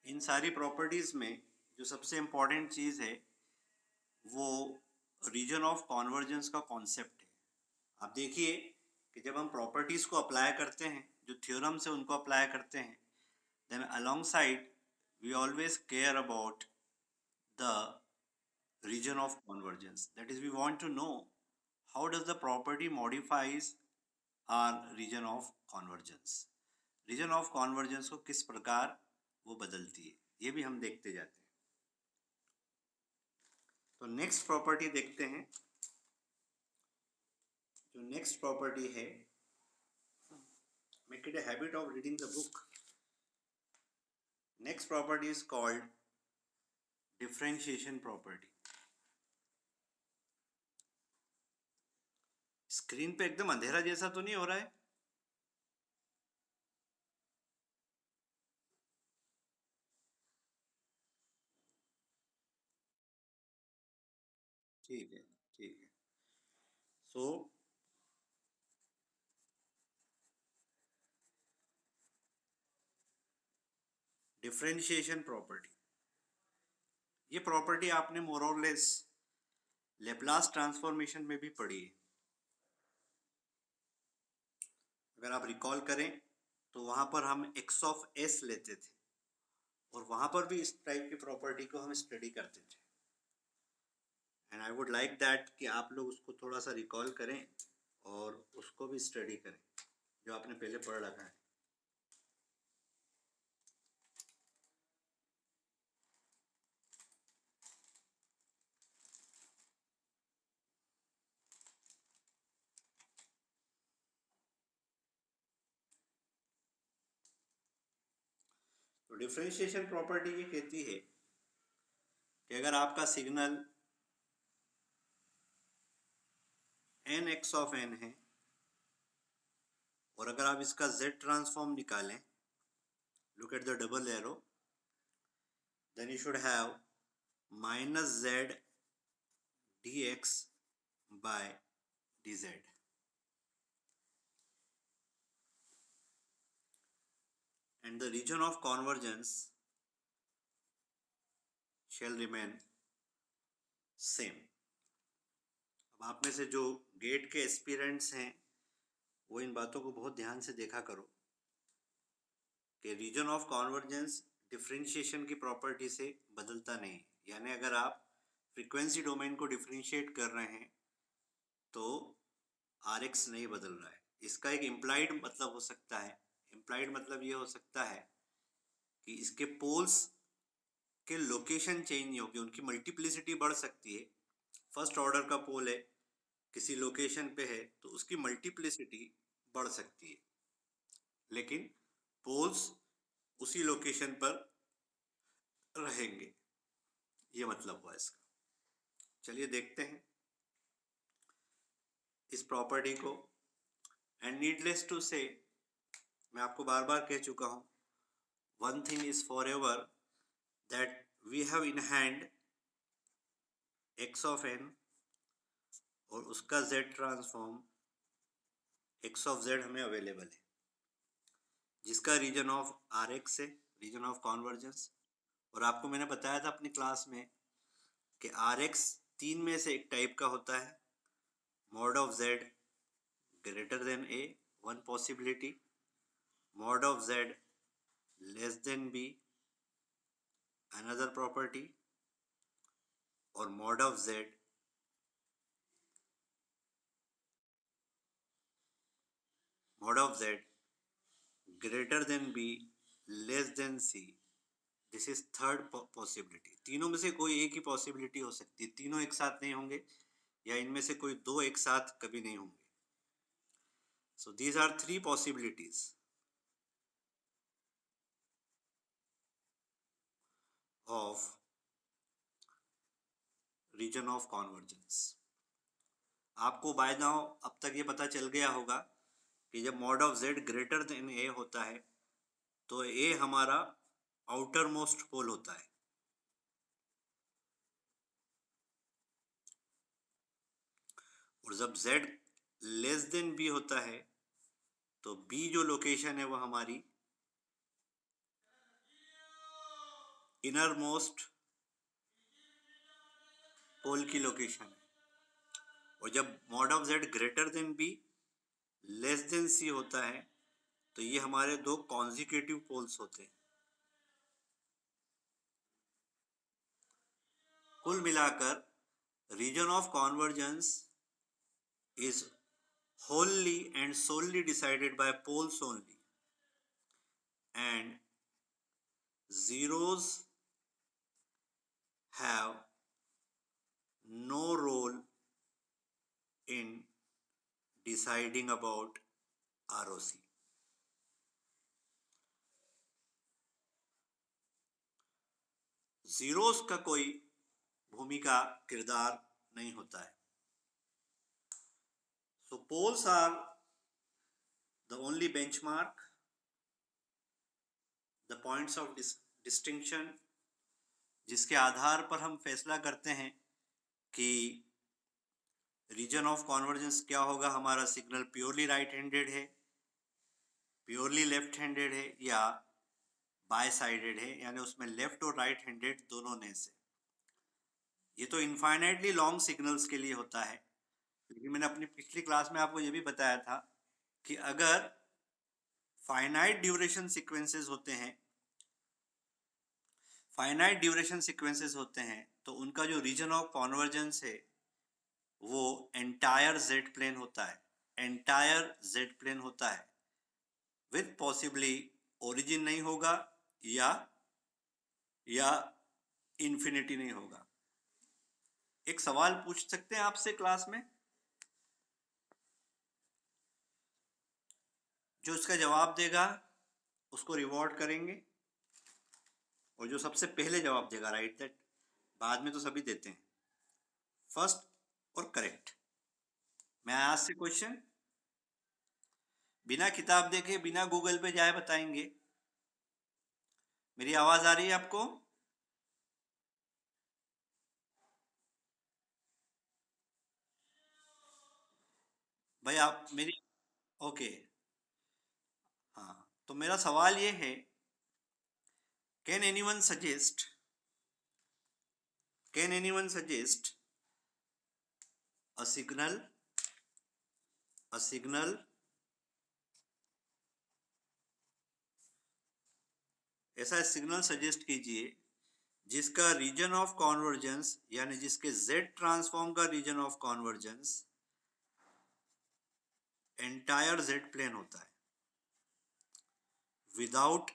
इन सारी प्रॉपर्टीज़ में जो सबसे इम्पॉर्टेंट चीज़ है वो रीजन ऑफ कॉन्वर्जेंस का कॉन्सेप्ट है। आप देखिए कि जब हम प्रॉपर्टीज़ को अप्लाई करते हैं, जो थ्योरम्स है उनको अप्लाई करते हैं, then alongside we always care about the region of convergence. That is, we want to know how does the property modifies our region of convergence. Region of convergence को किस प्रकार वो बदलती है, ये भी हम देखते जाते हैं। तो नेक्स्ट प्रॉपर्टी देखते हैं। जो नेक्स्ट प्रॉपर्टी है, make it a habit of reading the book. Next property is called differentiation property. Screen पे एकदम अंधेरा जैसा तो नहीं हो रहा है? ठीक है, ठीक है। सो डिफरेंशिएशन प्रॉपर्टी, ये प्रॉपर्टी आपने मोर और लेस लेप्लास ट्रांसफॉर्मेशन में भी पढ़ी है। अगर आप रिकॉल करें तो वहाँ पर हम x ऑफ s लेते थे और वहाँ पर भी इस टाइप की प्रॉपर्टी को हम स्टडी करते थे। And I would like that कि आप लोग उसको थोड़ा सा रिकॉल करें और उसको भी स्टडी करें जो आपने पहले पढ़ रखा है। तो डिफरेंशिएशन प्रॉपर्टी ये कहती है कि अगर आपका signal n x of n है और अगर आप इसका z ट्रांसफॉर्म निकालें, look at the double arrow, then you should have minus z dx by dz. And the region of convergence shall remain same. अब आप में से जो गेट के एस्पिरेंट्स हैं वो इन बातों को बहुत ध्यान से देखा करो कि रीजन ऑफ कॉन्वर्जेंस डिफरेंशिएशन की प्रॉपर्टी से बदलता नहीं। यानी अगर आप फ्रीक्वेंसी डोमेन को डिफरेंशिएट कर रहे हैं तो Rx नहीं बदल रहा है। इसका एक इम्प्लाइड मतलब हो सकता है, इम्प्लाइड मतलब ये हो सकता है कि इसके पोल्स के लोकेशन चेंज नहीं होगी, उनकी मल्टीप्लिसिटी बढ़ सकती है। फर्स्ट ऑर्डर का पोल है, किसी लोकेशन पे है तो उसकी मल्टीप्लिसिटी बढ़ सकती है, लेकिन पोल्स उसी लोकेशन पर रहेंगे। ये मतलब हुआ इसका। चलिए देखते हैं इस प्रॉपर्टी को। एंड नीडलेस टू से, मैं आपको बार बार कह चुका हूँ, one thing is for ever that we have in hand x of n और उसका z transform x of z हमें अवेलेबल है, जिसका रीजन ऑफ Rx है, रीजन ऑफ कॉन्वर्जेंस। और आपको मैंने बताया था अपनी क्लास में कि Rx तीन में से एक टाइप का होता है, mod of z greater than a, one possibility, mod of z less than b, अनदर प्रॉपर्टी, और mod of z greater than b less than c, this is third possibility. तीनों में से कोई एक ही पॉसिबिलिटी हो सकती है, तीनों एक साथ नहीं होंगे या इनमें से कोई दो एक साथ कभी नहीं होंगे। So these are three possibilities of region of convergence. आपको बाय नाउ अब तक ये पता चल गया होगा कि जब mod of z greater than a होता है तो a हमारा आउटर मोस्ट पोल होता है, और जब z लेस देन b होता है तो b जो लोकेशन है वो हमारी इनर मोस्ट पोल की लोकेशन है। और जब mod of z greater than b less than c होता है तो ये हमारे दो कॉन्जिक्यूटिव पोल्स होते हैं। कुल मिलाकर region of convergence is wholly and solely decided by poles only, and zeros have no role in deciding about ROC. Zeros का कोई भूमिका किरदार नहीं होता है। So poles are the only benchmark, the points of distinction, जिसके आधार पर हम फैसला करते हैं कि रीजन ऑफ कॉन्वर्जेंस क्या होगा, हमारा सिग्नल प्योरली राइट हैंडेड है, प्योरली लेफ्ट हैंडेड है या बाय साइडेड है, यानी उसमें लेफ्ट और राइट हैंडेड दोनों ने से। ये तो इनफाइनाइटली लॉन्ग सिग्नल्स के लिए होता है, लेकिन मैंने अपनी पिछली क्लास में आपको ये भी बताया था कि अगर फाइनाइट ड्यूरेशन सीक्वेंसेस होते हैं, फाइनाइट ड्यूरेशन सीक्वेंसेस होते हैं तो उनका जो रीजन ऑफ कॉन्वर्जेंस है वो एंटायर जेड प्लेन होता है, एंटायर जेड प्लेन होता है, विद पॉसिबली ओरिजिन नहीं होगा या इन्फिनिटी नहीं होगा। एक सवाल पूछ सकते हैं आपसे क्लास में, जो इसका जवाब देगा उसको रिवॉर्ड करेंगे, और जो सबसे पहले जवाब देगा राइट दैट, बाद में तो सभी देते हैं, फर्स्ट और करेक्ट। मैं आज से क्वेश्चन बिना किताब देखे बिना गूगल पे जाए बताएंगे। मेरी आवाज आ रही है आपको? भाई आप मेरी ओके। हाँ, तो मेरा सवाल ये है, can anyone suggest a signal ऐसा सिग्नल सजेस्ट कीजिए जिसका रीजन ऑफ कॉन्वर्जेंस, यानी जिसके z ट्रांसफॉर्म का region of convergence entire z plane होता है, विदाउट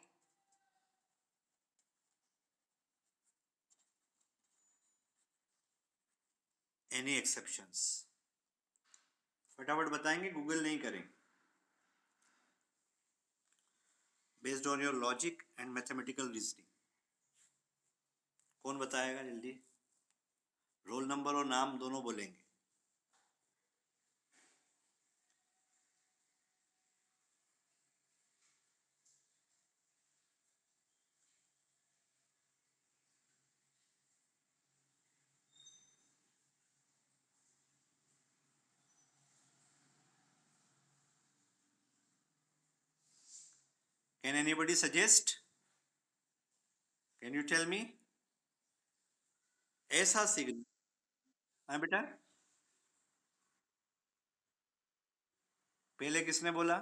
एनी एक्सेप्शंस। फटाफट बताएंगे, गूगल नहीं करेंगे, based on your logic and mathematical reasoning. कौन बताएगा जल्दी? रोल नंबर और नाम दोनों बोलेंगे। Can anybody suggest? Can you tell me? ऐसा सिग्नल, हाँ बेटा, पहले किसने बोला?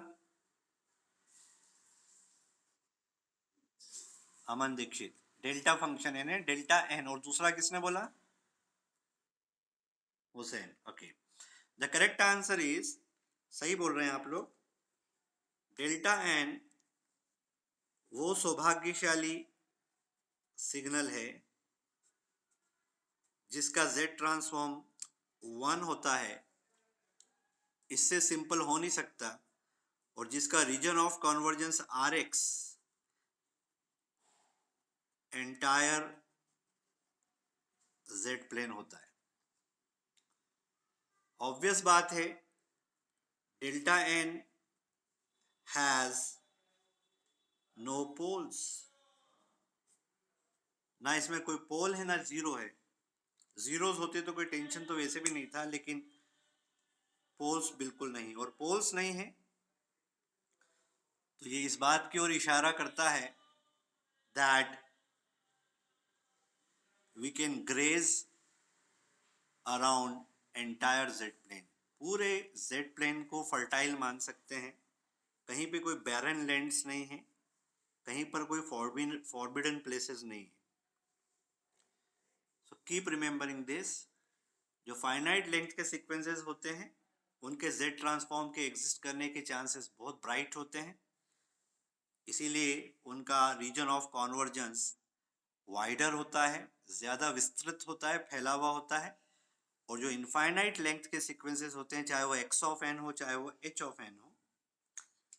अमन दीक्षित। डेल्टा फंक्शन है ना, डेल्टा एन, और दूसरा किसने बोला? Hussain. Okay, the correct answer is, सही बोल रहे हैं आप लोग, डेल्टा एन वो सौभाग्यशाली सिग्नल है जिसका जेड ट्रांसफॉर्म 1 होता है, इससे सिंपल हो नहीं सकता, और जिसका region of convergence R X entire Z plane होता है। ऑब्वियस बात है, delta N has no poles, ना इसमें कोई पोल है ना जीरो है। जीरोस होते तो कोई टेंशन तो वैसे भी नहीं था, लेकिन पोल्स बिल्कुल नहीं, और पोल्स नहीं है तो ये इस बात की ओर इशारा करता है that we can graze around entire z plane. पूरे z plane को fertile मान सकते हैं, कहीं पे कोई barren lands नहीं है, कहीं पर कोई forbidden places नहीं है. So keep remembering this. जो finite length के sequences होते हैं उनके z transform के exist करने के chances बहुत bright होते हैं, इसीलिए उनका region of convergence wider होता है, ज़्यादा विस्तृत होता है, फैला हुआ होता है. और जो इनफाइनाइट लेंथ के सीक्वेंसेस होते हैं, चाहे वो x ऑफ n हो, चाहे वो h ऑफ n हो,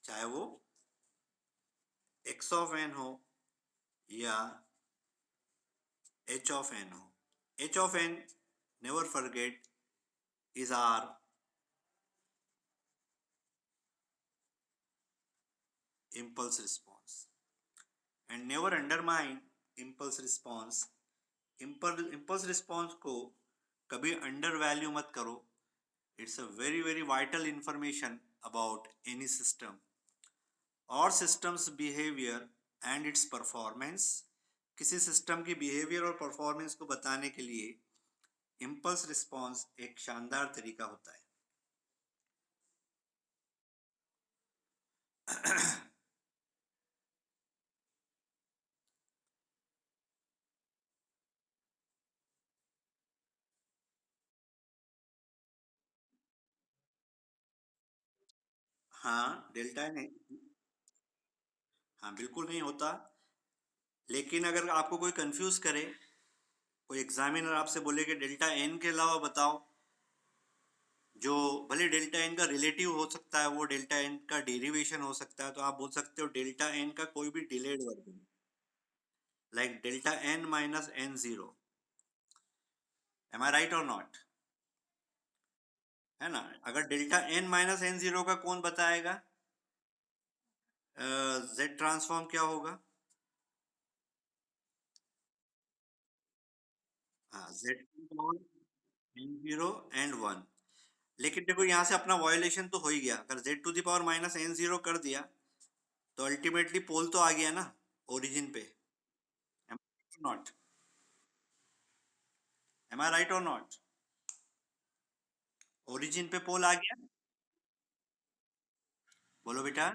चाहे वो x ऑफ n हो या h ऑफ n हो, h of n, never forget, is our impulse response and never undermine impulse response. impulse response को कभी अंडर वैल्यू मत करो. It's a very very vital information about any system और system's behaviour and its performance. किसी system की behaviour और performance को बताने के लिए इम्पल्स रिस्पॉन्स एक शानदार तरीका होता है. हाँ, डेल्टा नहीं, हाँ बिल्कुल नहीं होता. लेकिन अगर आपको कोई कंफ्यूज करे, कोई एग्जामिनर आपसे बोले कि डेल्टा एन के अलावा बताओ, जो भले डेल्टा एन का रिलेटिव हो सकता है, वो डेल्टा एन का डेरिवेशन हो सकता है, तो आप बोल सकते हो डेल्टा एन का कोई भी delayed version, like delta n minus N zero. Am I right और नॉट? है ना? अगर delta n minus N zero का कौन बताएगा जेड ट्रांसफॉर्म क्या होगा? हाँ, z n zero and one. लेकिन देखो यहाँ से अपना वायोलेशन तो हो ही गया. अगर Z to the power minus N zero कर दिया तो अल्टीमेटली पोल तो आ गया ना ओरिजिन पे. Am I not? Am I right और नॉट? ओरिजिन पे पोल आ गया. बोलो बेटा.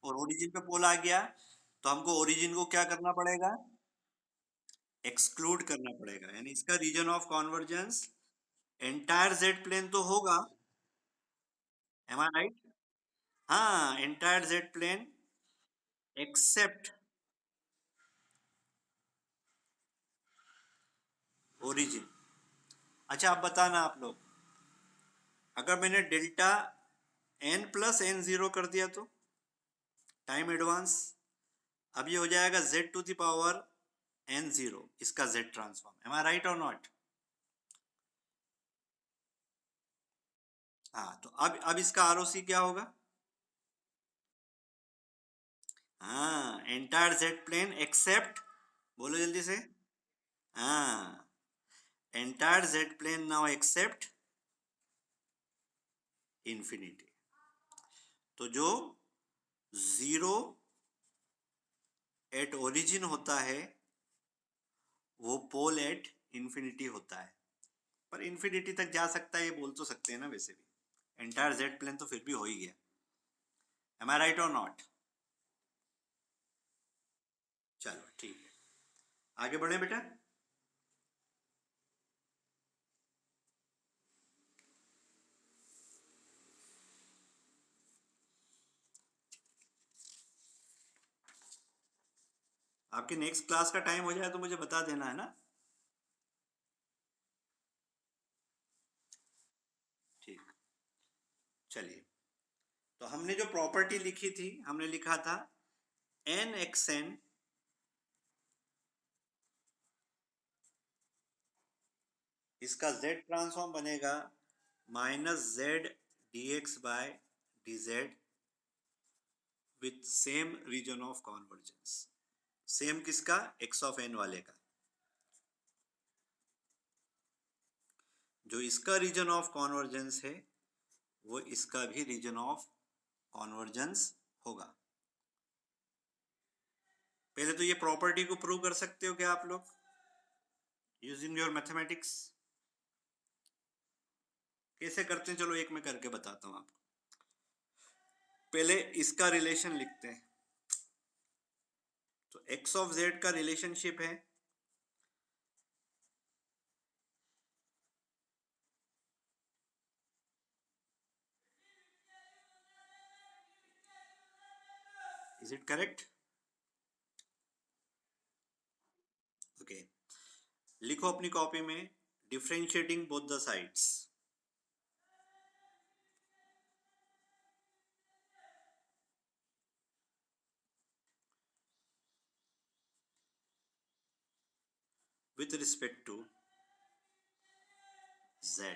और ओरिजिन पे पोल आ गया तो हमको ओरिजिन को क्या करना पड़ेगा? एक्सक्लूड करना पड़ेगा. यानी इसका region of convergence entire Z plane तो होगा. Am I right? हाँ, entire Z plane except origin. अच्छा, आप बताना आप लोग, अगर मैंने delta N plus N zero कर दिया तो टाइम एडवांस, अब ये हो जाएगा Z to the power N zero, इसका Z transform. Am I right और नॉट? हाँ, तो अब इसका आरओसी क्या होगा? हाँ, एंटायर जेड प्लेन एक्सेप्ट, बोलो जल्दी से. हाँ, entire Z plane now except infinity. तो जो जीरो एट ओरिजिन होता है वो पोल एट इंफिनिटी होता है. पर इंफिनिटी तक जा सकता है ये बोल तो सकते हैं ना. वैसे भी एंटायर जेड प्लेन तो फिर भी हो ही गया. एम आई राइट और नॉट? चलो ठीक है, आगे बढ़े बेटा. आपके नेक्स्ट क्लास का टाइम हो जाए तो मुझे बता देना, है ना? ठीक, चलिए. तो हमने जो प्रॉपर्टी लिखी थी, हमने लिखा था एन एक्स एन इसका z ट्रांसफॉर्म बनेगा minus Z D x by D Z with same region of convergence. Same किसका? x ऑफ n वाले का. जो इसका रीजन ऑफ कॉन्वर्जेंस है वो इसका भी रीजन ऑफ कॉन्वर्जेंस होगा. पहले तो ये प्रॉपर्टी को प्रूव कर सकते हो क्या आप लोग? Using your mathematics. कैसे करते हैं, चलो एक मैं करके बताता हूँ आपको। पहले इसका रिलेशन लिखते हैं। तो x ऑफ z का रिलेशनशिप है इज इट करेक्ट? ओके, लिखो अपनी कॉपी में differentiating both the sides. With respect to z,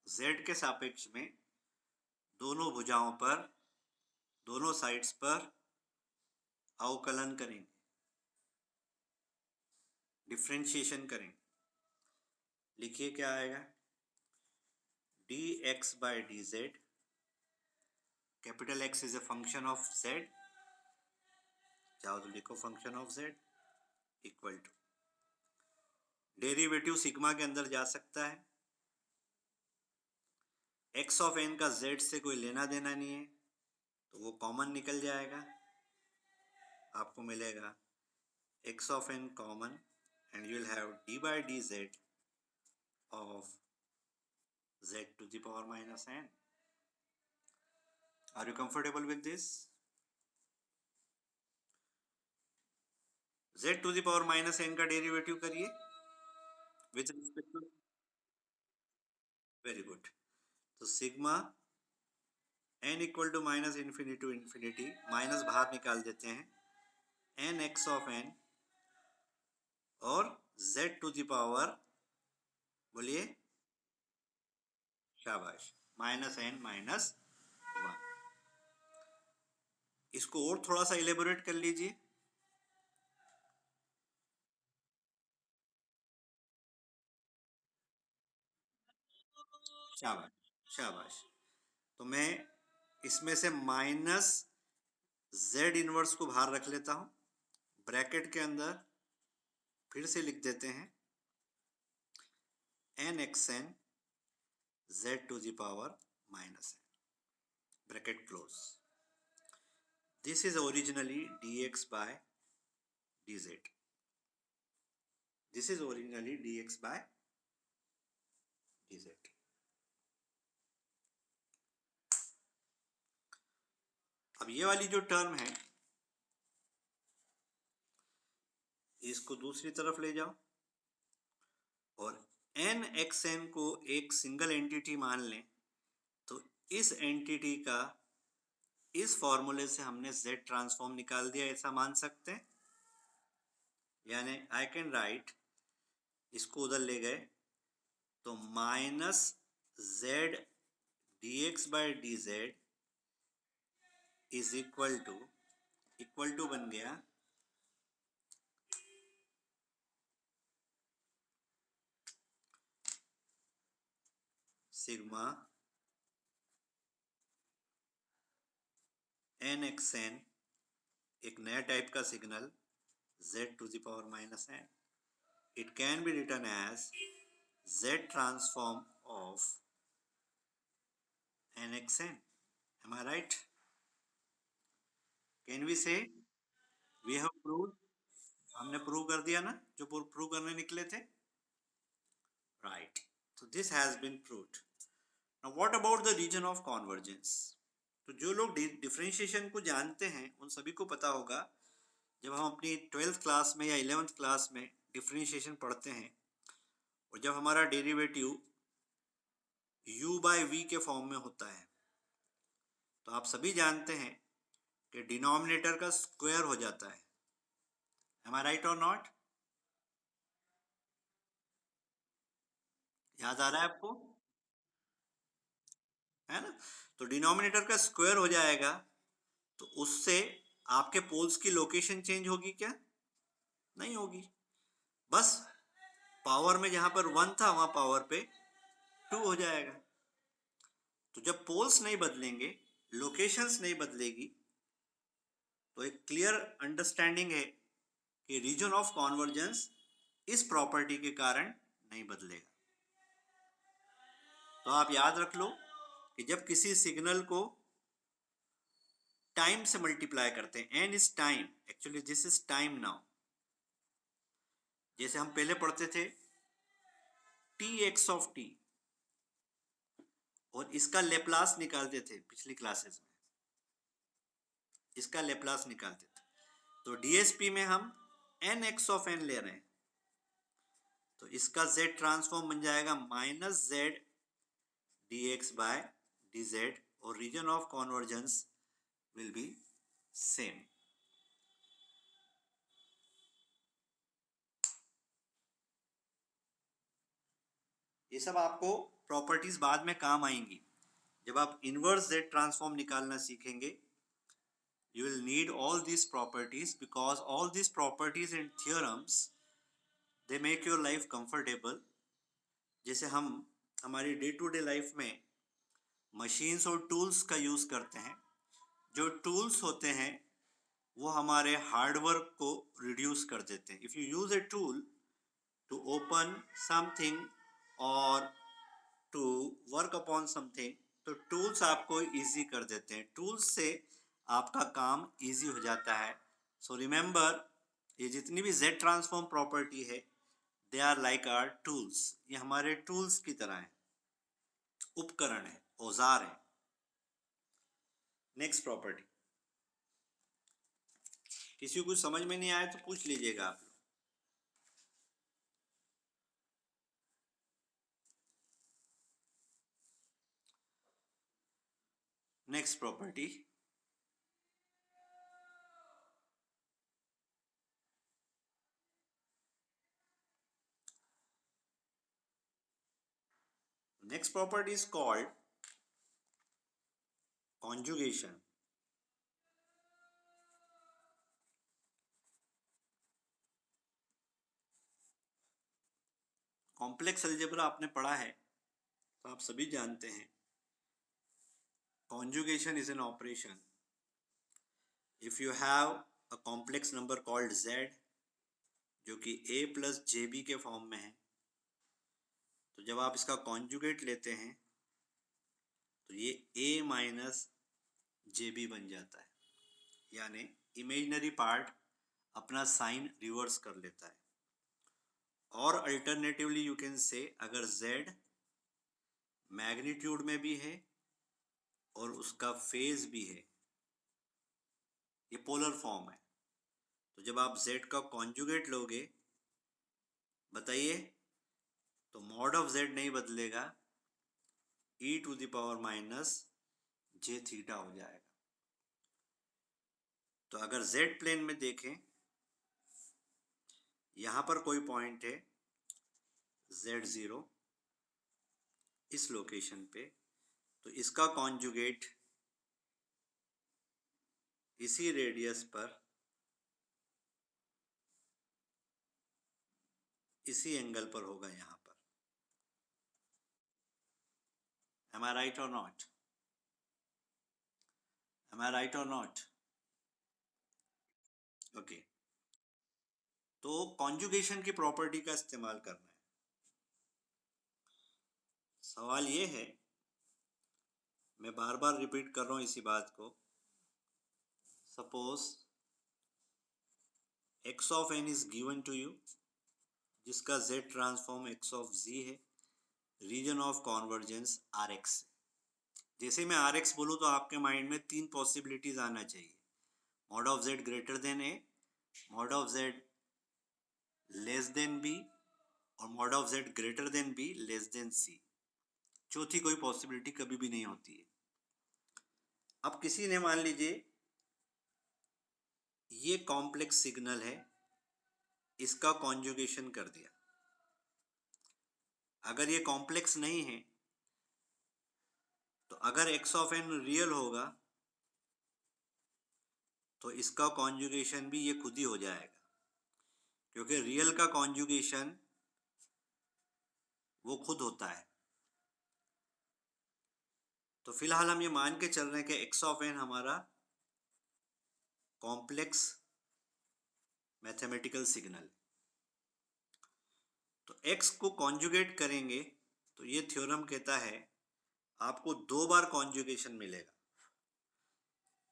z के सापेक्ष में दोनों भुजाओं पर, दोनों साइड्स पर अवकलन करेंगे, डिफरेंशिएशन करेंगे। लिखिए क्या आएगा, dx by dz, capital X is a function of z, चाहो तो लिखो function of z, equal to derivative sigma के अंदर जा सकता है। x ऑफ n का z से कोई लेना देना नहीं है, तो वो कॉमन निकल जाएगा, आपको मिलेगा x of n common and you will have d by dz of z to the power minus n. Are you comfortable with this? z to the power minus n का डेरिवेटिव करिए with respect to, very good. तो sigma n equal to minus infinity to infinity, minus बाहर निकाल देते हैं, n x of n और z to the power, बोलिए शाबाश, माइनस n माइनस 1। इसको और थोड़ा सा इलेबोरेट कर लीजिए। शाबाश शाबाश। तो मैं इसमें से माइनस z इनवर्स को बाहर रख लेता हूं, ब्रैकेट के अंदर फिर से लिख देते हैं n x n z to the power minus n, bracket close. This is originally dx by dz. This is originally dx by dz. अब ये वाली जो टर्म है इसको दूसरी तरफ ले जाओ और n x n को एक सिंगल एंटिटी मान लें, तो इस एंटिटी का इस फॉर्मूले से हमने z ट्रांसफॉर्म निकाल दिया, ऐसा मान सकते हैं। यानी आई कैन राइट, इसको उधर ले गए तो minus z dx by dz is equal to बन गया सिग्मा n x n, एक नया टाइप का signal z to the power minus n. It can be written as z transform of n x n. Am I right? Can we say we have proved? हमने prove कर दिया ना जो prove करने निकले थे, right? So this has been proved. Now what about the region of convergence? तो जो लोग डिफरेंशिएशन को जानते हैं उन सभी को पता होगा, जब हम अपनी 12th क्लास में या 11th क्लास में डिफरेंशिएशन पढ़ते हैं और जब हमारा डेरिवेटिव u बाय v के फॉर्म में होता है, तो आप सभी जानते हैं कि डिनोमिनेटर का स्क्वायर हो जाता है। Am I right or not? याद आ रहा है आपको, है ना? तो डिनोमिनेटर का स्क्वायर हो जाएगा, तो उससे आपके पोल्स की लोकेशन चेंज होगी क्या? नहीं होगी, बस पावर में जहां पर 1 था वहां पावर पे 2 हो जाएगा। तो जब पोल्स नहीं बदलेंगे, लोकेशंस नहीं बदलेगी, तो एक क्लियर अंडरस्टैंडिंग है कि रीजन ऑफ कॉन्वर्जेंस इस प्रॉपर्टी के कारण नहीं बदलेगा। तो आप याद रख लो कि जब किसी सिग्नल को टाइम से मल्टीप्लाई करते हैं, n is time, actually this is time now. जैसे हम पहले पढ़ते थे टी एक्स ऑफ टी, और इसका लेप्लास निकालते थे पिछली क्लासेस में, इसका लेप्लास निकालते थे। तो डीएसपी में हम एन एक्स ऑफ एन ले रहे हैं, तो इसका z ट्रांसफॉर्म बन जाएगा minus Z D x by D z, और region of convergence will be same. ये सब आपको प्रॉपर्टीज बाद में काम आएंगी। जब आप इनवर्स जेड ट्रांसफॉर्म निकालना सीखेंगे, you will need all these properties, because all these properties and theorems they make your life comfortable। जैसे हम हमारी डे टू डे लाइफ में मशीन्स और टूल्स का यूज़ करते हैं, जो टूल्स होते हैं वो हमारे हार्डवर्क को रिड्यूस कर देते हैं। If you use a tool to open something और टू वर्क अपॉन समथिंग, तो टूल्स आपको इजी कर देते हैं, टूल्स से आपका काम इजी हो जाता है। सो रिमेंबर, ये जितनी भी जेड ट्रांसफॉर्म प्रॉपर्टी है, they are like our tools. ये हमारे टूल्स की तरह हैं, उपकरण है, औजार है। नेक्स्ट प्रॉपर्टी, किसी को कुछ समझ में नहीं आया तो पूछ लीजिएगा आप। Next property, next property is called conjugation। Complex algebra आपने पढ़ा है तो आप सभी जानते हैं, conjugation is an operation if you have a complex number called z, जो कि a plus jb के फॉर्म में है, तो जब आप इसका कॉन्जुगेट लेते हैं तो ये a माइनस jb बन जाता है, यानी इमेजिनरी पार्ट अपना साइन रिवर्स कर लेता है। और अल्टरनेटिवली यू कैन से, अगर z मैग्नीट्यूड में भी है और उसका फेज भी है, ये पोलर फॉर्म है, तो जब आप z का कॉन्जुगेट लोगे, बताइए, तो मॉड ऑफ z नहीं बदलेगा, e to the power minus j theta हो जाएगा। तो अगर z प्लेन में देखें, यहाँ पर कोई पॉइंट है z0 इस लोकेशन पे, तो इसका कॉन्जुगेट इसी रेडियस पर इसी एंगल पर होगा यहाँ पर। Am I right or not? Am I right or not? Okay, तो कॉन्जुगेशन की प्रॉपर्टी का इस्तेमाल करना है। सवाल ये है, मैं बार बार रिपीट कर रहा हूँ इसी बात को, suppose x of n is given to you, जिसका z transform x of z है, रीजन ऑफ कॉन्वर्जेंस rx। जैसे मैं rx बोलूँ तो आपके माइंड में तीन पॉसिबिलिटीज आना चाहिए, mod of z greater than a, mod of z less than b, और mod of z greater than b less than c। चौथी कोई पॉसिबिलिटी कभी भी नहीं होती है। अब किसी ने, मान लीजिए ये कॉम्प्लेक्स सिग्नल है, इसका कॉन्जुगेशन कर दिया। अगर ये कॉम्प्लेक्स नहीं है तो अगर x ऑफ n रियल होगा तो इसका कॉन्जुगेशन भी ये खुद ही हो जाएगा, क्योंकि रियल का कॉन्जुगेशन वो खुद होता है। तो फिलहाल हम ये मान के चल रहे हैं कि x ऑफ n हमारा कॉम्प्लेक्स मैथमेटिकल सिग्नल। तो x को कॉन्जुगेट करेंगे तो ये थ्योरम कहता है आपको 2 बार कॉन्जुगेशन मिलेगा,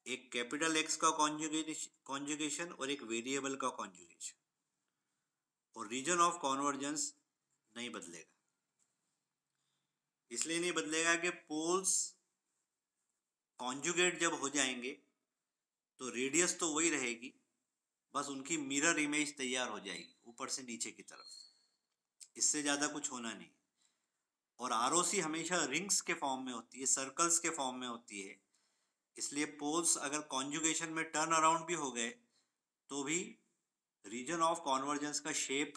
एक कैपिटल X का कॉन्जुगेशन और एक वेरिएबल का कॉन्जुगेशन, और रीजन ऑफ कॉन्वर्जेंस नहीं बदलेगा। इसलिए नहीं बदलेगा कि पोल्स कॉन्जुगेट जब हो जाएंगे तो रेडियस तो वही रहेगी, बस उनकी मिरर इमेज तैयार हो जाएगी ऊपर से नीचे की तरफ, इससे ज़्यादा कुछ होना नहीं। और आरओसी हमेशा रिंग्स के फॉर्म में होती है, सर्कल्स के फॉर्म में होती है, इसलिए पोल्स अगर कॉन्जुगेशन में टर्न अराउंड भी हो गए तो भी रीजन ऑफ कॉन्वर्जेंस का शेप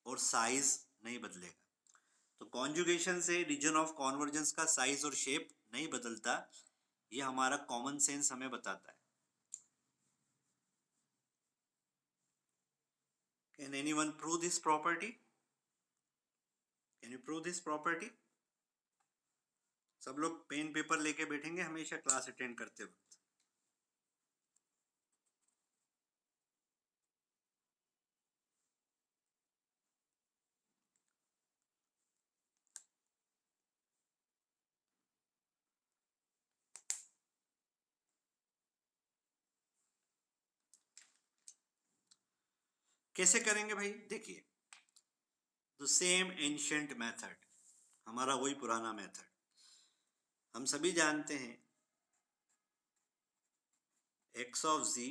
और साइज नहीं बदलेगा। तो कॉन्जुगेशन से रीजन ऑफ कॉन्वर्जेंस का साइज और शेप नहीं बदलता, ये हमारा कॉमन सेंस हमें बताता है। Can anyone prove this property? Can you prove this property? सब लोग पेन पेपर लेके बैठेंगे हमेशा क्लास अटेंड करते वक्त। कैसे करेंगे भाई? देखिए, द सेम एंशिएंट मेथड, हमारा वही पुराना मेथड। हम सभी जानते हैं x ऑफ z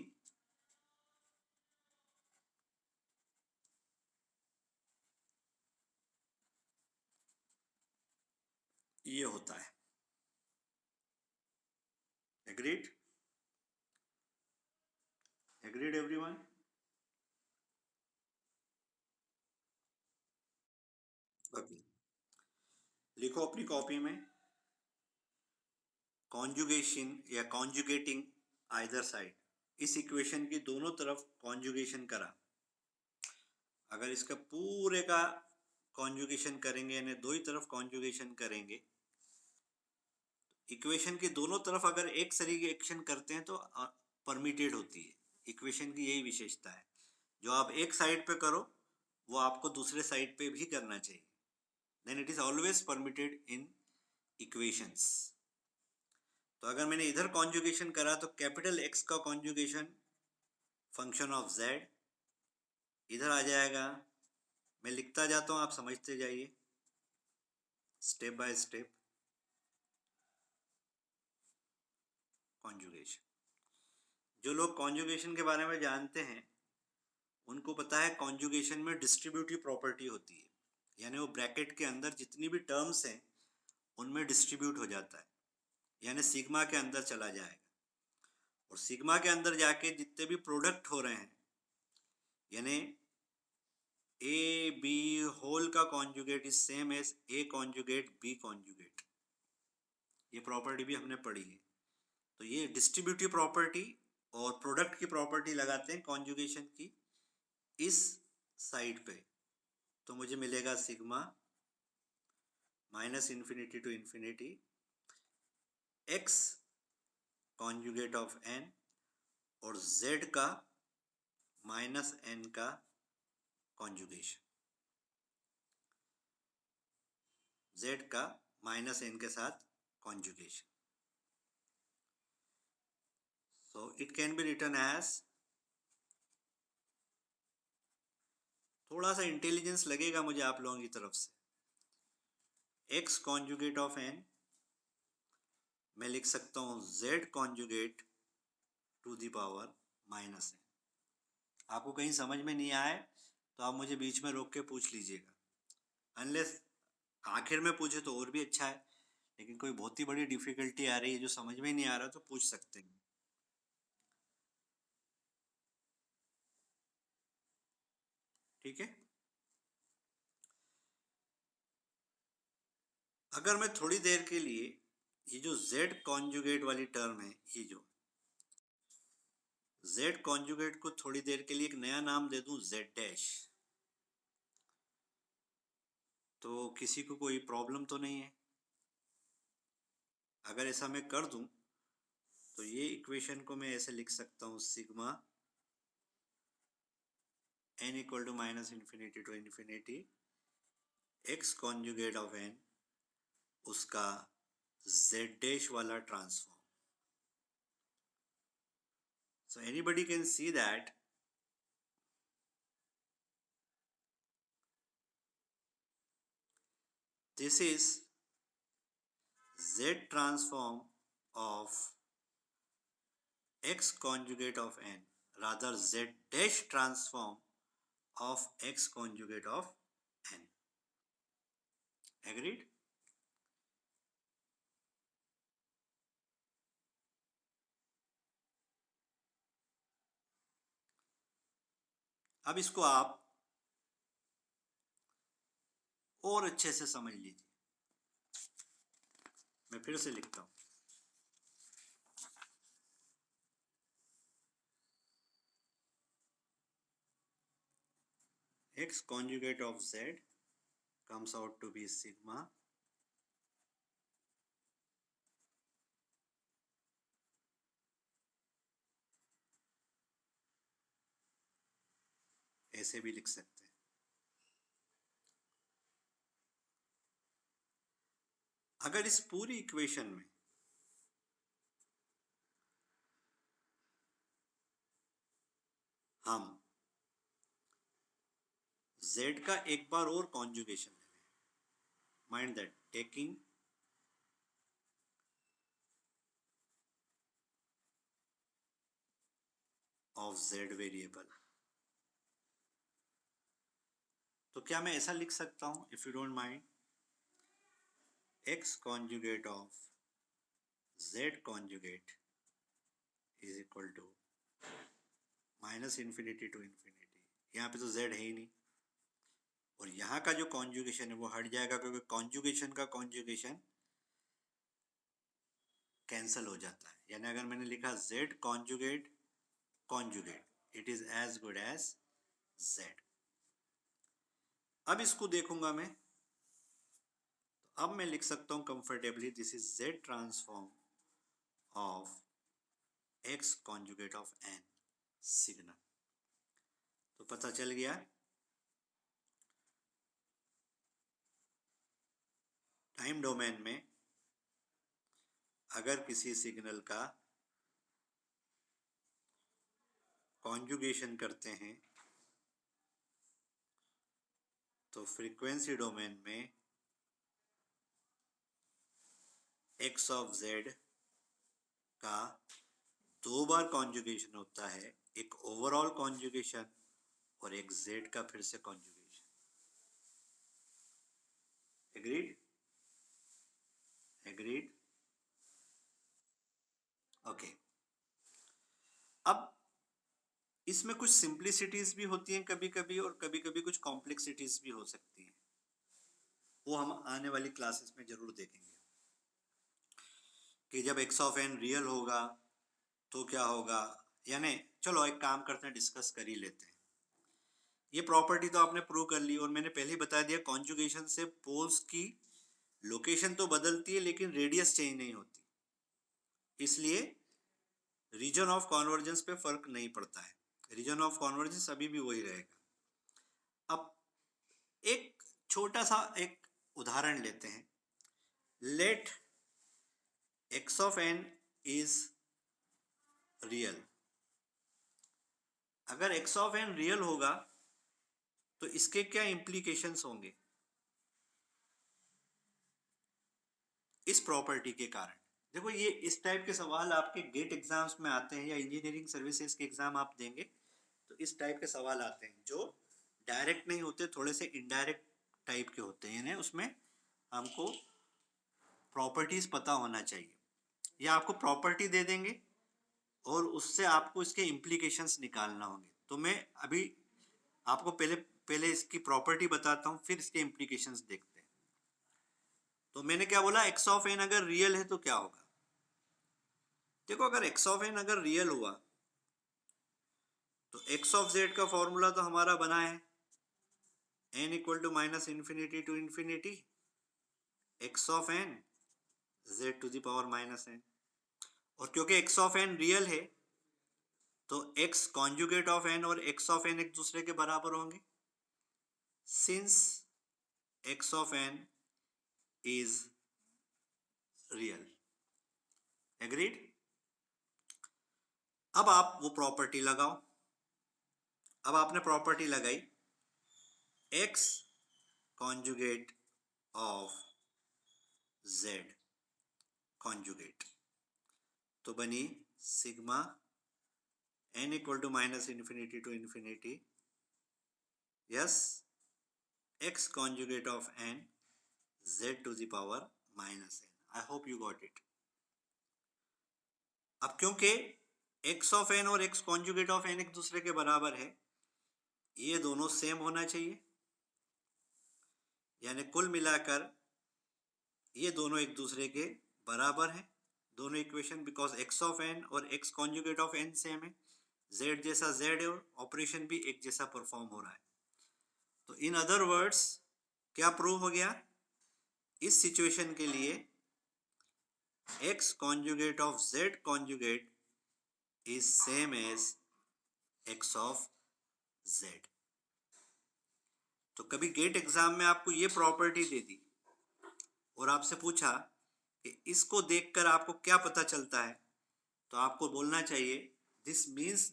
ये होता है, एग्रीड? Agreed everyone? ओके, लिखो अपनी कॉपी में कॉन्जुगेशन या कॉन्जुगेटिंग आइदर साइड, इस इक्वेशन की दोनों तरफ कॉन्जुगेशन करा। अगर इसका पूरे का कॉन्जुगेशन करेंगे यानी दो ही तरफ कॉन्जुगेशन करेंगे, इक्वेशन की दोनों तरफ अगर एक से रिएक्शन करते हैं तो परमिटेड होती है। इक्वेशन की यही विशेषता है, जो आप एक साइड पे करो वो आपको दूसरे साइड पे भी करना चाहिए, then it is always permitted in equations. तो अगर मैंने इधर कॉन्जुगेशन करा तो कैपिटल एक्स का कॉन्जुगेशन फंक्शन ऑफ जेड इधर आ जाएगा। मैं लिखता जाता हूँ, आप समझते जाइए स्टेप बाय स्टेप। कॉन्जुगेशन, जो लोग कॉन्जुगेशन के बारे में जानते हैं उनको पता है कॉन्जुगेशन में डिस्ट्रीब्यूटिव प्रॉपर्टी होती है, यानी वो ब्रैकेट के अंदर जितनी भी टर्म्स हैं उनमें डिस्ट्रीब्यूट हो जाता है, यानी सिग्मा के अंदर चला जाएगा। और सिग्मा के अंदर जाके जितने भी प्रोडक्ट हो रहे हैं, यानी ए बी होल का conjugate is same as a conjugate b conjugate, ये प्रॉपर्टी भी हमने पढ़ी है। तो ये डिस्ट्रीब्यूटिव प्रॉपर्टी और प्रोडक्ट की प्रॉपर्टी लगाते हैं कॉन्जुगेशन की इस साइड पे, तो मुझे मिलेगा sigma minus infinity to infinity x conjugate of n और z का माइनस एन का कॉन्जुगेशन, z का माइनस एन के साथ conjugation. So it can be written as, थोड़ा सा इंटेलिजेंस लगेगा मुझे आप लोगों की तरफ से, x कॉन्जुगेट ऑफ n मैं लिख सकता हूँ z conjugate to the power minus n. आपको कहीं समझ में नहीं आए तो आप मुझे बीच में रोक के पूछ लीजिएगा, अनलेस आखिर में पूछे तो और भी अच्छा है, लेकिन कोई बहुत ही बड़ी डिफिकल्टी आ रही है जो समझ में नहीं आ रहा तो पूछ सकते हैं। ठीक है, अगर मैं थोड़ी देर के लिए ये जो z कॉन्जुगेट वाली टर्म है, ये जो z कॉन्जुगेट को थोड़ी देर के लिए एक नया नाम दे दूं z डैश, तो किसी को कोई प्रॉब्लम तो नहीं है? अगर ऐसा मैं कर दूं तो ये इक्वेशन को मैं ऐसे लिख सकता हूँ sigma n equal to minus infinity to infinity x conjugate of n उसका z डैश वाला transform. So anybody can see that this is z transform of x conjugate of n, rather z dash transform of x conjugate of n. Agreed? अब इसको आप और अच्छे से समझ लीजिए. मैं फिर से लिखता हूं. x conjugate of z comes out to be sigma ऐसे भी लिख सकते हैं. अगर इस पूरी इक्वेशन में हम z का एक बार और कॉन्जुगेशन ले लें, mind that taking of z variable, तो क्या मैं ऐसा लिख सकता हूं, if you don't mind, x conjugate of z conjugate is equal to minus infinity to infinity. यहाँ पे तो z है ही नहीं, और यहाँ का जो कॉन्जुगेशन है वो हट जाएगा, क्योंकि कॉन्जुगेशन का कॉन्जुगेशन कैंसल हो जाता है. यानी अगर मैंने लिखा z conjugate conjugate, it is as good as z. अब इसको देखूंगा मैं, तो अब मैं लिख सकता हूं comfortably, this is z transform of x conjugate of n signal. तो पता चल गया टाइम डोमेन में अगर किसी सिग्नल का कॉन्जुगेशन करते हैं तो फ्रीक्वेंसी डोमेन में x ऑफ z का दो बार कॉन्जुगेशन होता है, एक ओवरऑल कॉन्जुगेशन और एक z का फिर से कॉन्जुगेशन. एग्रीड? एग्रीड? ओके. अब इसमें कुछ सिंप्लिसिटीज भी होती हैं कभी कभी, और कभी कभी कुछ कॉम्प्लेक्सिटीज भी हो सकती हैं. वो हम आने वाली क्लासेस में जरूर देखेंगे कि जब x ऑफ n रियल होगा तो क्या होगा. यानी चलो एक काम करते हैं, डिस्कस कर ही लेते हैं. ये प्रॉपर्टी तो आपने प्रूव कर ली, और मैंने पहले ही बता दिया कॉन्जुगेशन से पोल्स की लोकेशन तो बदलती है लेकिन रेडियस चेंज नहीं होती, इसलिए रीजन ऑफ कॉन्वर्जेंस पे फर्क नहीं पड़ता है. रीजन ऑफ कॉन्वर्जेंस अभी भी वही रहेगा. अब एक छोटा सा एक उदाहरण लेते हैं. Let x of n is real. अगर x ऑफ n रियल होगा तो इसके क्या इंप्लीकेशंस होंगे इस प्रॉपर्टी के कारण. देखो, ये इस टाइप के सवाल आपके गेट एग्जाम्स में आते हैं, या इंजीनियरिंग सर्विसेज के एग्जाम आप देंगे तो इस टाइप के सवाल आते हैं, जो डायरेक्ट नहीं होते, थोड़े से इनडायरेक्ट टाइप के होते हैं. यानी उसमें हमको प्रॉपर्टीज पता होना चाहिए, या आपको प्रॉपर्टी दे देंगे और उससे आपको इसके इम्प्लीकेशंस निकालना होंगे. तो मैं अभी आपको पहले पहले इसकी प्रॉपर्टी बताता हूँ, फिर इसके इम्प्लीकेशंस देखते हैं. तो मैंने क्या बोला, x ऑफ n अगर रियल है तो क्या होगा. देखो, अगर x ऑफ n अगर रियल हुआ तो x ऑफ z का फॉर्मूला तो हमारा बना है n equal to minus infinity to infinity x of n z to the power minus n. और क्योंकि x ऑफ n रियल है तो x कॉन्जुगेट ऑफ n और x ऑफ n एक दूसरे के बराबर होंगे. Since x of n is real. Agreed? अब आप वो प्रॉपर्टी लगाओ. अब आपने प्रॉपर्टी लगाई x conjugate of z conjugate, तो बनी sigma n equal to minus infinity to infinity yes x conjugate of n z to the power minus n. I hope you got it. अब क्योंकि x of n और x conjugate of n एक दूसरे के बराबर है, ये दोनों सेम होना चाहिए, यानी कुल मिलाकर ये दोनों एक दूसरे के बराबर हैं दोनों equation, because x of n और x conjugate of n same है, z जैसा z है और ऑपरेशन भी एक जैसा परफॉर्म हो रहा है. तो इन अदर वर्ड्स क्या प्रूव हो गया? इस सिचुएशन के लिए x conjugate of z conjugate is same as x of z. तो कभी गेट एग्जाम में आपको ये प्रॉपर्टी दे दी और आपसे पूछा कि इसको देखकर आपको क्या पता चलता है, तो आपको बोलना चाहिए this means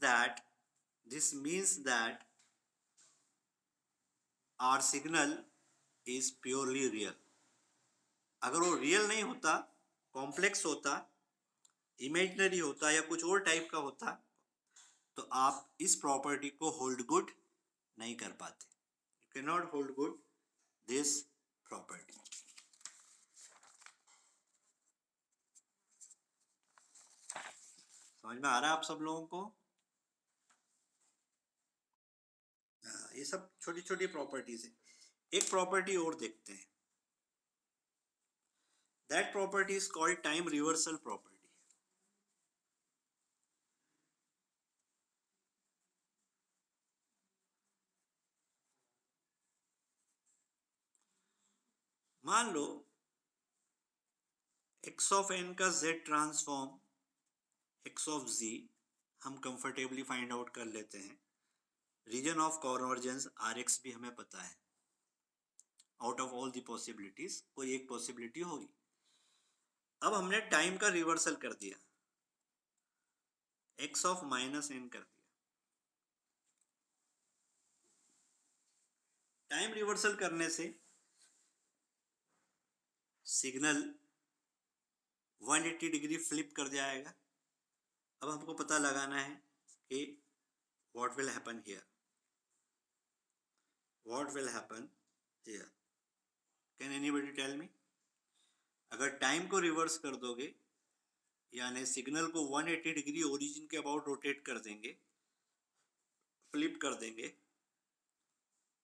that our signal is purely real. अगर वो रियल नहीं होता, कॉम्प्लेक्स होता, इमेजिनरी होता या कुछ और टाइप का होता, तो आप इस प्रॉपर्टी को होल्ड गुड नहीं कर पाते. You can not hold good this property. समझ में आ रहा है आप सब लोगों को? ये सब छोटी छोटी प्रॉपर्टीज है. एक प्रॉपर्टी और देखते हैं. That property is called time reversal property. मान लो x ऑफ n का z transform x of z हम कंफर्टेबली फाइंड आउट कर लेते हैं. रीजन ऑफ कॉन्वर्जेंस Rx भी हमें पता है. Out of all the possibilities कोई एक पॉसिबिलिटी होगी. अब हमने टाइम का रिवर्सल कर दिया, x ऑफ माइनस n कर दिया. टाइम रिवर्सल करने से सिग्नल 180 डिग्री फ्लिप कर जाएगा. अब हमको पता लगाना है कि what will happen here. What will happen here? Can anybody tell me? अगर टाइम को रिवर्स कर दोगे, यानी सिग्नल को 180 डिग्री ओरिजिन के अबाउट रोटेट कर देंगे, फ्लिप कर देंगे,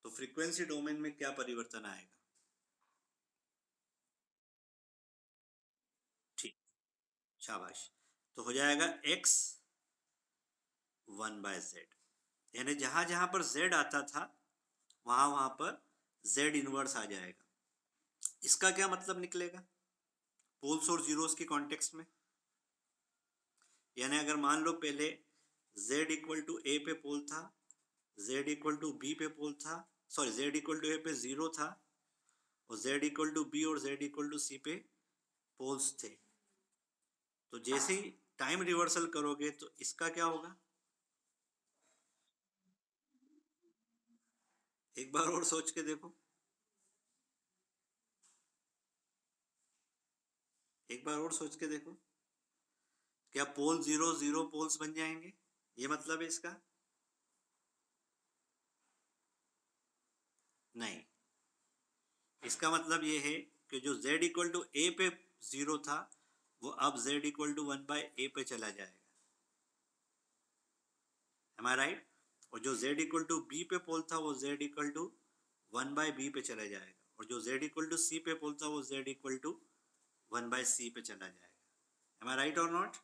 तो फ्रीक्वेंसी डोमेन में क्या परिवर्तन आएगा? ठीक, शाबाश. तो हो जाएगा x 1/z, यानी जहां जहां पर z आता था वहां वहां पर z इनवर्स आ जाएगा. इसका क्या मतलब निकलेगा पोल्स और जीरोस के कॉन्टेक्स्ट में? यानी अगर मान लो पहले z इक्वल टू a पे पोल था, z इक्वल टू b पे पोल था, sorry z equal to a पे 0 था, और z इक्वल टू b और z इक्वल टू c पे पोल्स थे. तो जैसे ही टाइम रिवर्सल करोगे तो इसका क्या होगा? एक बार और सोच के देखो, एक बार और सोच के देखो, क्या पोल 0 0 पोल्स बन जाएंगे? ये मतलब है इसका? नहीं. इसका मतलब ये है कि जो z इक्वल टू a पे 0 था वो अब z इक्वल टू 1/a पे चला जाएगा. Am I right? और जो z इक्वल टू b पे पोल था वो z इक्वल टू 1/b पे चला जाएगा, और जो z इक्वल टू c पे पोल था वो z इक्वल टू 1/c पे चला जाएगा. Am I right or not?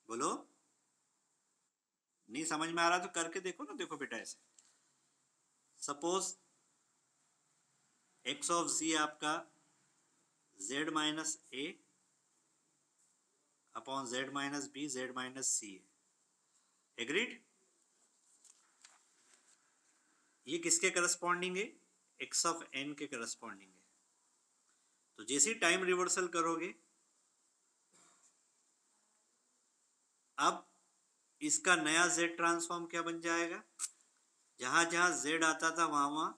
बोलो. नहीं समझ में आ रहा तो करके देखो ना. देखो बेटा, ऐसे सपोज x ऑफ z आपका z minus a upon z minus b z minus c है. एग्रीड? ये किसके करस्पॉन्डिंग है? एक्स ऑफ एन के करस्पॉन्डिंग है। तो जैसे ही टाइम रिवर्सल करोगे, अब इसका नया z ट्रांसफॉर्म क्या बन जाएगा? जहां जहां z आता था वहां वहां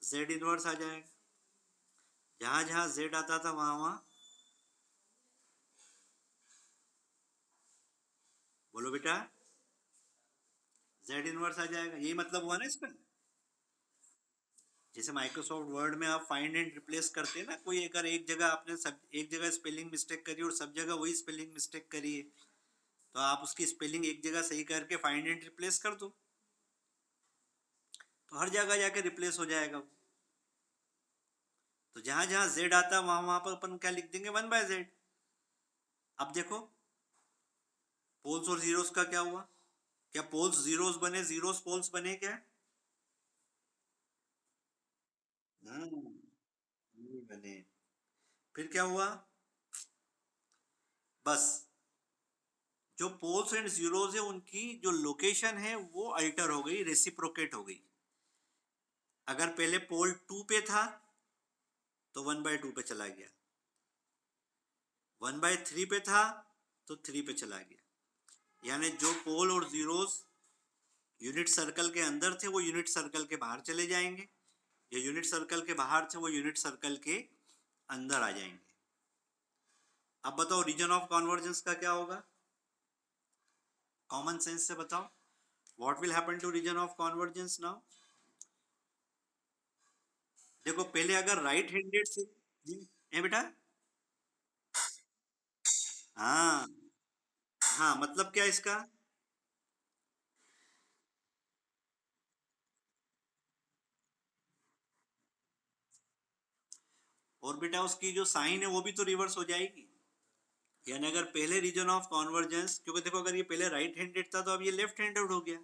z इनवर्स आ जाएगा, जहां जहां z आता था वहां वहां, बोलो बेटा, z इनवर्स आ जाएगा। यही मतलब हुआ ना इसका। जैसे माइक्रोसॉफ्ट वर्ड में आप फाइंड एंड रिप्लेस करते हैं ना, कोई अगर एक जगह आपने सब एक जगह स्पेलिंग मिस्टेक करी और सब जगह वही स्पेलिंग मिस्टेक करी है, तो आप उसकी स्पेलिंग एक जगह सही करके फाइंड एंड रिप्लेस कर दो, तो हर जगह जाके रिप्लेस हो जाएगा। तो जहां जहां z आता वहां वहां पर अपन क्या लिख देंगे? 1/z। अब देखो पोल्स और जीरोस का क्या हुआ? क्या पोल्स जीरोस बने, जीरोस पोल्स बने क्या? नहीं बने। फिर क्या हुआ? बस जो पोल्स एंड जीरोस है उनकी जो लोकेशन है वो अल्टर हो गई, रेसिप्रोकेट हो गई। अगर पहले पोल 2 पे था तो 1/2 पे चला गया, 1/3 पे था तो 3 पे चला गया। यानी जो पोल और जीरोस यूनिट सर्कल के अंदर थे वो यूनिट सर्कल के बाहर चले जाएंगे, जो यूनिट सर्कल के बाहर थे वो यूनिट सर्कल के अंदर आ जाएंगे। अब बताओ रीजन ऑफ कन्वर्जेंस का क्या होगा? कॉमन सेंस से बताओ, what will happen to region of convergence now? देखो पहले अगर राइट हैंडेड से ए बेटा, हाँ हाँ, मतलब क्या इसका? और बेटा उसकी जो साइन है वो भी तो रिवर्स हो जाएगी। यानी अगर पहले रीजन ऑफ कन्वर्जेंस, क्योंकि देखो अगर ये पहले राइट हैंडेड था तो अब ये लेफ्ट हैंडेड हो गया,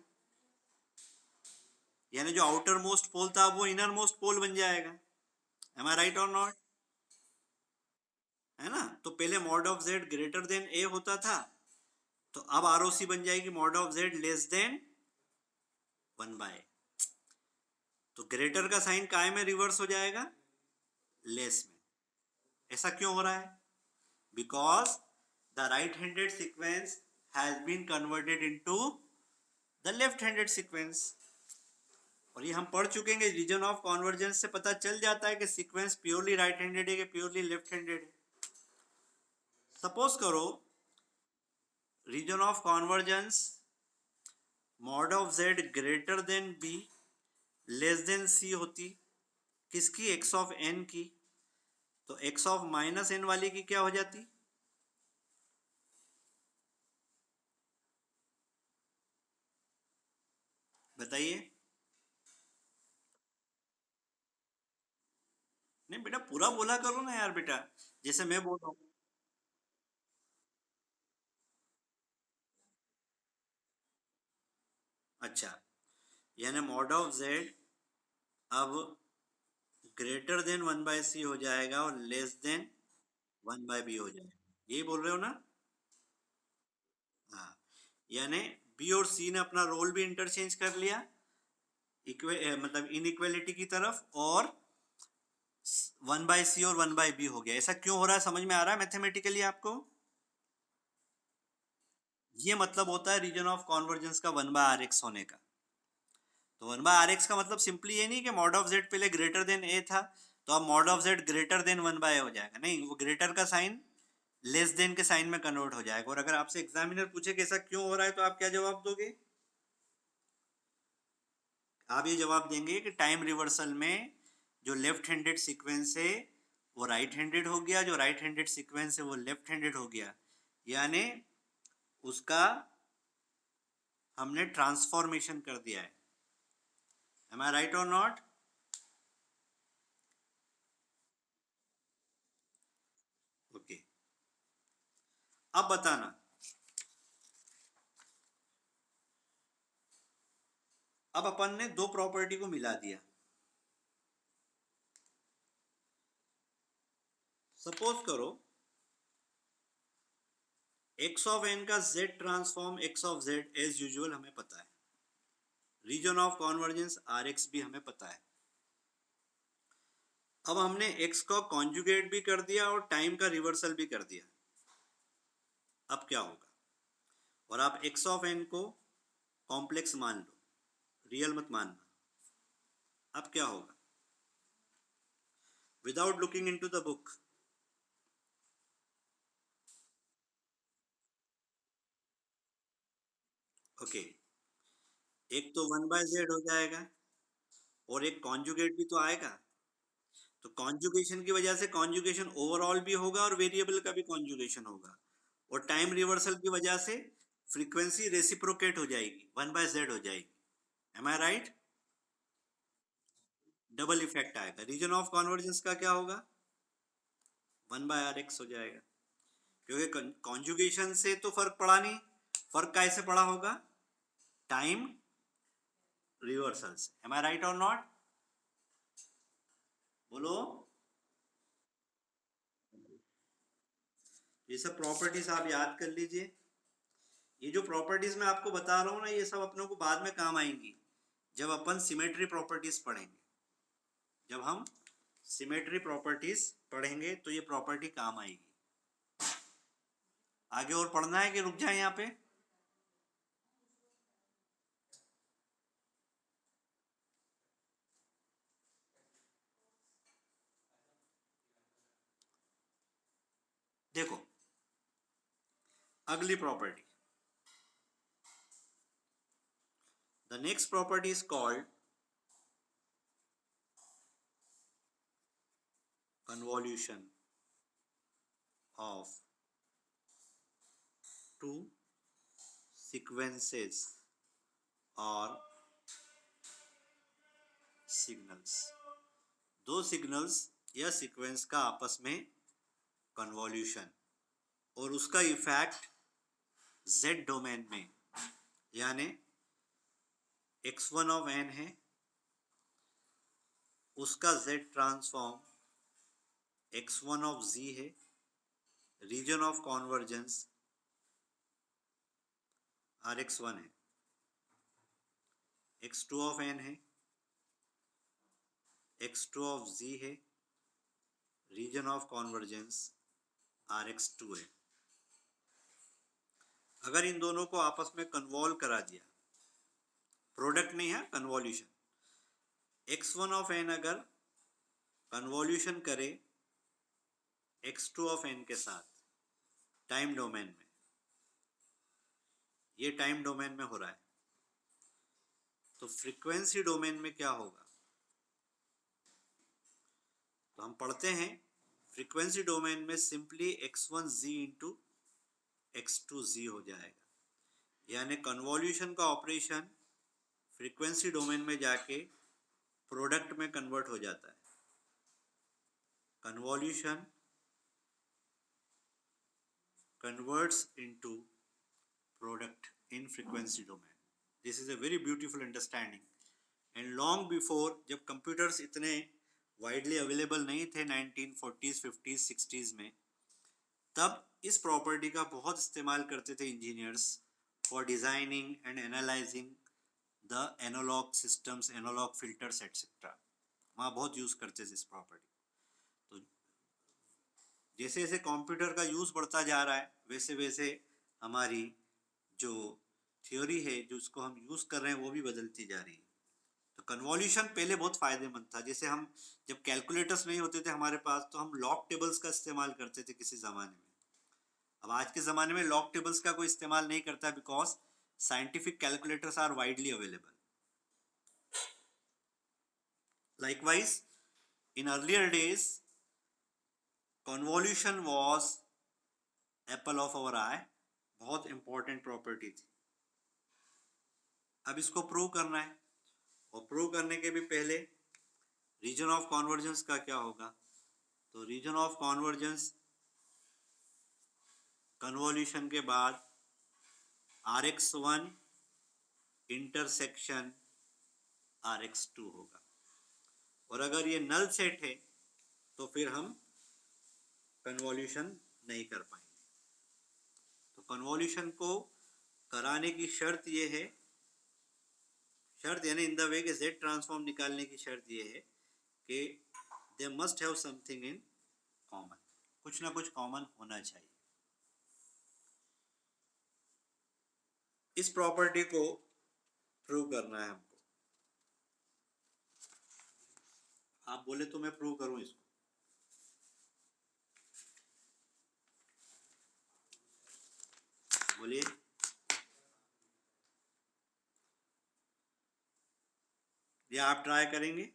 यानी जो आउटर मोस्ट पोल था वो इनर मोस्ट पोल बन जाएगा। एम आई राइट और नॉट? है ना? तो पहले mod of z greater than a होता था, तो अब आरओसी बन जाएगी mod of z less than 1/, तो ग्रेटर का साइन काय में रिवर्स हो जाएगा? लेस में। ऐसा क्यों हो रहा है? Because the right handed sequence has been converted into the left handed sequence. और ये हम पढ़ चुके हैं, रीजन ऑफ कन्वर्जेंस से पता चल जाता है कि सीक्वेंस प्योरली राइट हैंडेड है कि प्योरली लेफ्ट हैंडेड है। सपोज करो region of convergence mod of z greater than b less than c होती, किसकी? एक्स ऑफ एन की। तो एक्स ऑफ माइनस एन वाली की क्या हो जाती? बताइए। नहीं बेटा पूरा बोला करो ना यार बेटा, जैसे मैं बोल रहा हूँ। अच्छा, यानी मॉड ऑफ जेड अब ग्रेटर देन 1/c हो जाएगा और लेस देन 1/b हो जाएगा, यही बोल रहे हो ना? हाँ, यानी बी और सी ने अपना रोल भी इंटरचेंज कर लिया, मतलब इनइक्वेलिटी की तरफ, और 1/c और 1/b हो गया। ऐसा क्यों हो रहा है, समझ में आ रहा है मैथमेटिकली आपको? ये मतलब होता है रीजन ऑफ कॉन्वर्जेंस का 1/rx होने का। तो 1/rx का मतलब सिंपली ये नहीं कि मॉड ऑफ जेड पहले ग्रेटर देन ए था तो अब mod of z greater then 1/a हो जाएगा, नहीं, वो ग्रेटर का साइन लेस देन के साइन में कन्वर्ट हो जाएगा। और अगर आपसे एग्जामिनर पूछे कि ऐसा क्यों हो रहा है तो आप क्या जवाब दोगे? आप ये जवाब देंगे कि टाइम रिवर्सल में जो लेफ्ट हैंडेड सीक्वेंस है वो राइट हैंडेड हो गया, जो राइट हैंडेड सीक्वेंस है वो लेफ्ट हैंडेड हो गया, यानी उसका हमने ट्रांसफॉर्मेशन कर दिया है। एम आई राइट और नॉट? ओके, अब बताना। अब अपन ने दो प्रॉपर्टी को मिला दिया। सपोज करो एक्स ऑफ एन का z transform x of z as usual हमें पता है, रीजन ऑफ कॉन्वर्जेंस Rx भी हमें पता है। अब हमने x को कॉन्जुगेट भी कर दिया और टाइम का रिवर्सल भी कर दिया। अब क्या होगा? और आप x ऑफ n को कॉम्प्लेक्स मान लो, रियल मत मानना। अब क्या होगा? Without looking into the book, okay, एक तो 1/z हो जाएगा और एक कॉन्जुगेट भी तो आएगा। तो कॉन्जुगेशन की वजह से कॉन्जुगेशन ओवरऑल भी होगा और वेरिएबल का भी कॉन्जुगेशन होगा, और टाइम रिवर्सल की वजह से फ्रीक्वेंसी रेसिप्रोकेट हो जाएगी, 1/z हो जाएगी। M I right? Double effect आएगा। रीजन ऑफ कॉन्वर्जेंस का क्या होगा? 1/Rx हो जाएगा, क्योंकि कॉन्जुगेशन से तो फर्क पड़ा नहीं। फर्क कैसे पड़ा होगा? टाइम रिवर्सल से। एम आई राइट और नॉट? बोलो। ये सब प्रॉपर्टीज आप याद कर लीजिए। ये जो प्रॉपर्टीज मैं आपको बता रहा हूँ ना, ये सब अपनों को बाद में काम आएंगी जब अपन सिमेट्री प्रॉपर्टीज पढ़ेंगे। जब हम सिमेट्री प्रॉपर्टीज पढ़ेंगे तो ये प्रॉपर्टी काम आएगी। आगे और पढ़ना है कि रुक जाए यहाँ पे? देखो, अगली property, the next property is called convolution of two sequences or signals। दो सिग्नल्स या सीक्वेंस का आपस में कन्वॉल्यूशन और उसका इफेक्ट z डोमेन में, यानी x1 ऑफ n है, उसका z transform x1 of z है। रीजन ऑफ कॉन्वर्जेंस Rx1 है, x2 ऑफ n है, x2 ऑफ z है। रीजन ऑफ कॉन्वर्जेंस Rx2 है। अगर इन दोनों को आपस में कन्वॉल्व करा दिया, प्रोडक्ट नहीं है, कन्वॉल्यूशन, x1 ऑफ n अगर कन्वॉल्यूशन करे x2 ऑफ n के साथ टाइम डोमेन में, ये टाइम डोमेन में हो रहा है, तो फ्रीक्वेंसी डोमेन में क्या होगा? तो हम पढ़ते हैं फ्रीक्वेंसी डोमेन में सिंपली x1z इंटू x2z हो जाएगा, यानी कन्वॉल्यूशन का ऑपरेशन फ्रीक्वेंसी डोमेन में जाके प्रोडक्ट में कन्वर्ट हो जाता है। Convolution converts into product in frequency domain. This is a very beautiful understanding. And long before, जब computers इतने widely available नहीं थे 1940s, 50s, 60s में, तब इस प्रॉपर्टी का बहुत इस्तेमाल करते थे engineers for designing and analysing the analog systems, analog filters etcetera. वहाँ बहुत यूज़ करते थे इस प्रॉपर्टी। तो जैसे जैसे कंप्यूटर का यूज़ बढ़ता जा रहा है, वैसे वैसे हमारी जो थ्योरी है, जो उसको हम यूज़ कर रहे हैं, वो भी बदलती जा रही है। तो कन्वॉल्यूशन पहले बहुत फ़ायदेमंद था। जैसे हम जब कैलकुलेटर्स नहीं होते थे हमारे पास, तो हम लॉग टेबल्स का इस्तेमाल करते थे किसी ज़माने में। अब आज के ज़माने में लॉग टेबल्स का कोई इस्तेमाल नहीं करता, because scientific calculators are widely available. Likewise, in earlier days, convolution was apple of our eye, बहुत इंपॉर्टेंट प्रॉपर्टी थी। अब इसको प्रूव करना है, और प्रूव करने के भी पहले रीजन ऑफ कॉन्वर्जेंस का क्या होगा? तो रीजन ऑफ कॉन्वर्जेंस कन्वॉल्यूशन के बाद Rx1 इंटरसेक्शन Rx2 होगा, और अगर ये नल सेट है तो फिर हम कन्वॉल्यूशन नहीं कर पाएंगे। तो कन्वॉल्यूशन को कराने की शर्त ये है, शर्त यानी इन द वे के जेड ट्रांसफॉर्म निकालने की शर्त ये है कि they must have something in common, कुछ ना कुछ कॉमन होना चाहिए। इस प्रॉपर्टी को प्रूव करना है हमको। आप बोले तो मैं प्रूव करूं इसको? बोलिए। या आप ट्राई करेंगे?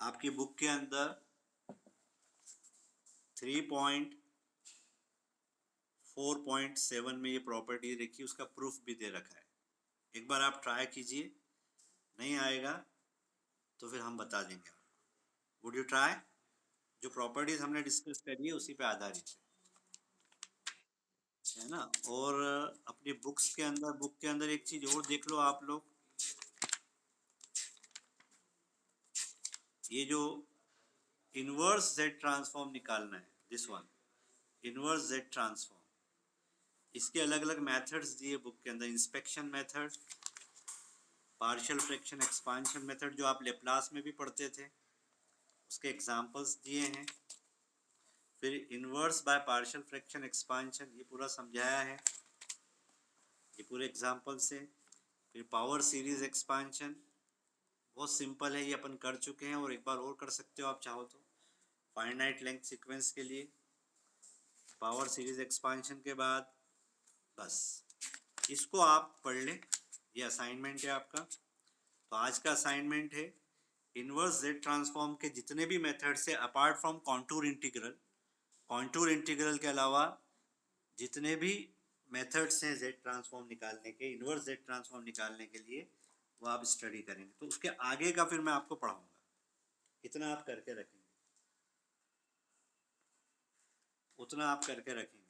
आपकी बुक के अंदर 3.4.7 में ये प्रॉपर्टी देखिए, उसका प्रूफ भी दे रखा है। एक बार आप ट्राई कीजिए, नहीं आएगा तो फिर हम बता देंगे। Would you try? जो प्रॉपर्टीज हमने डिस्कस करी है उसी पे आधारित है ना। और अपनी बुक के अंदर एक चीज और देख लो आप लोग, ये जो इनवर्स जेड ट्रांसफॉर्म निकालना है, this one inverse Z transform, इसके अलग अलग मेथड्स दिए बुक के अंदर। Inspection method, partial fraction expansion method जो आप लेप्लास में भी पढ़ते थे, उसके एग्जांपल्स दिए हैं। फिर inverse by partial fraction expansion, ये पूरा समझाया है, ये पूरे एग्जांपल से। फिर पावर सीरीज एक्सपांशन, बहुत सिंपल है, ये अपन कर चुके हैं और एक बार और कर सकते हो आप चाहो तो, फाइनाइट लेंथ सीक्वेंस के लिए। पावर सीरीज एक्सपांशन के बाद बस इसको आप पढ़ लें, ये असाइनमेंट है आपका। तो आज का असाइनमेंट है इनवर्स जेड ट्रांसफॉर्म के जितने भी मेथड से apart from contour integral, contour integral के अलावा जितने भी मेथड्स हैं जेड ट्रांसफॉर्म निकालने के, इनवर्स जेड ट्रांसफॉर्म निकालने के लिए, वो आप स्टडी करेंगे। तो उसके आगे का फिर मैं आपको पढ़ाऊंगा, इतना आप करके रखेंगे, उतना आप करके रखेंगे।